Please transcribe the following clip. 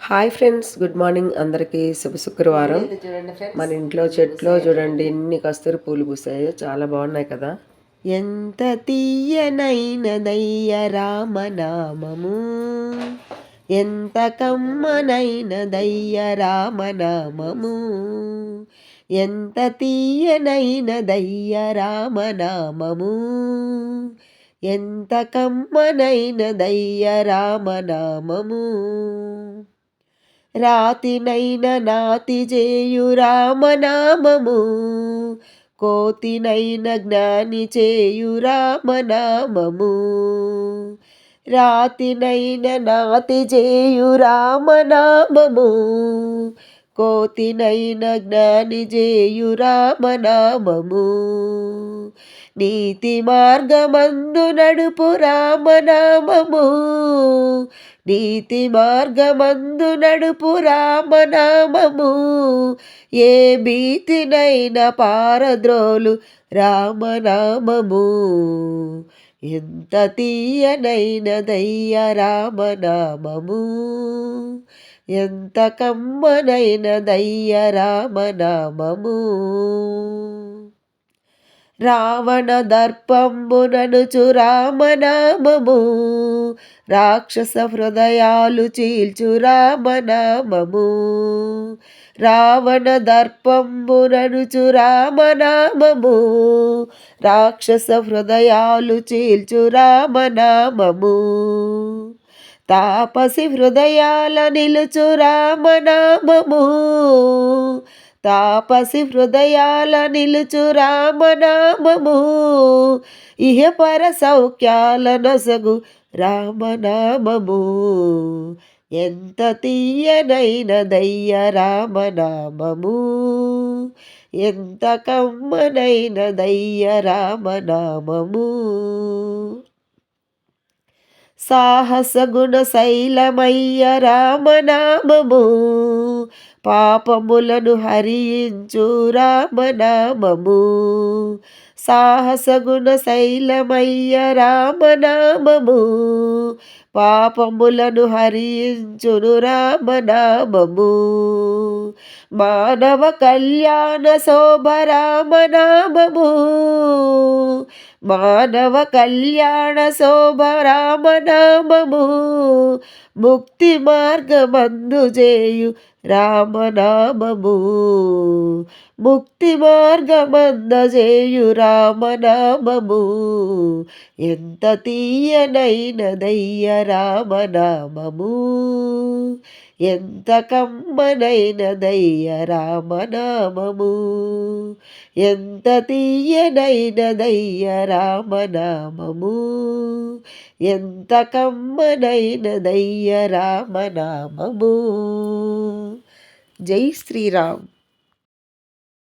Hi friends, good morning అందరికీ. శుభ శుక్రవారం. మన ఇంట్లో చెట్లో చూడండి ఎన్ని కస్తూరి పూలు పూసాయో, చాలా బాగున్నాయి కదా. ఎంత తీయనైనదయ్య రామనామము, ఎంత కమ్మనైనదయ్య రామనామము, ఎంత తీయనైనదయ్య రామనామము, ఎంత కమ్మనైనదయ్య రామనామము. రాతినైన నాతి చేయు రామనామము, కోతినైన జ్ఞాని చేయు రామనామము. రాతినైన నాతి చేయు రామనామము, కోతినైన జ్ఞాని చేయు రామనామము. నీతి మార్గమందు నడుపు రామనామము, నీతి మార్గమందు నడుపు రామనామము. ఏ భీతినైన పారద్రోలు రామనామము, ఎంత తీయనైనదయ్య రామనామము, ఎంత కమ్మనైనదయ్య రామనామము. రావణ దర్పంబుననుచు రామనామము, రాక్షస హృదయాలు చీల్చు రామనామము. రావణ దర్పంబుననుచు రామనామము, రాక్షస హృదయాలు చీల్చు రామనామము. తాపసి హృదయాల నిలుచు రామనామము, తాపసి హృదయాల నిలుచు రామనామము. ఇహపర సౌఖ్యాల నొసగు రామనామము, ఎంత తీయనైనదయ్య రామనామము, ఎంత కమ్మనైనదయ్య రామనామము. సాహస గుణ శైలమయ్య రామనామము, పాపములను హరించు రామనామము. సాహస గుణ శైలమయ్య రామనామము, పాపములను హరించును రామనామము. మానవ కళ్యాణ శోభ రామనామము, మానవ కళ్యాణ శోభ రామనామము. ముక్తి మార్గమందు చేయు రామనామము, ముక్తి మార్గమందజేయు రామనామము. ఎంత తీయనైనదయ్య రామనామము, ఎంత కమ్మనైనదయ్య రామనామము, ఎంత తీయనైనదయ్య రామనామము, ఎంత కమ్మనైనదయ్య రామనామము. జై శ్రీరామ్.